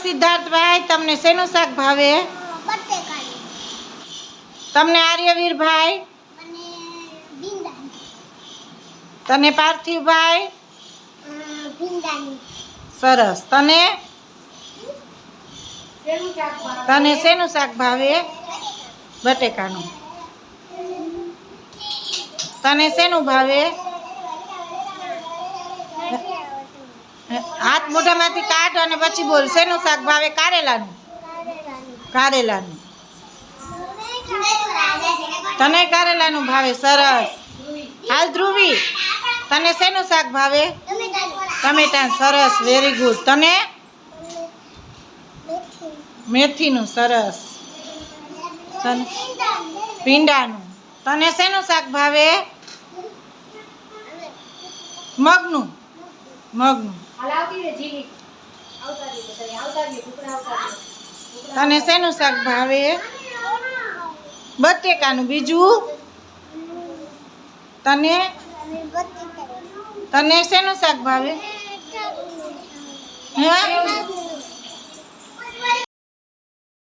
સિદ્ધાર્થભાઈ, તમને શેનું શાક ભાવે? તમને આર્યવીરભાઈ? તને પાર્થિવભાઈ? સરસ. તને શેનું શાક ભાવે? બટેકાનું. તને શેનું ભાવે? હાથ મોઢામાંથી કાઢ અને પછી બોલ. શેનું શાક ભાવે? કારેલાનું. કારેલાનું. તને કારેલાનું ભાવે? સરસ. હાલ ધ્રુવી, તને શેનું શાક ભાવે? ટમેટા. સરસ, વેરી ગુડ. તને? મેથીનું. સરસ. તને ભીંડાનું. તને શેનું શાક ભાવે? મગનું. મગનું. તને શેનું શાક ભાવે? બટેકાનું. બીજું? તને શેનું શાક ભાવે? હે?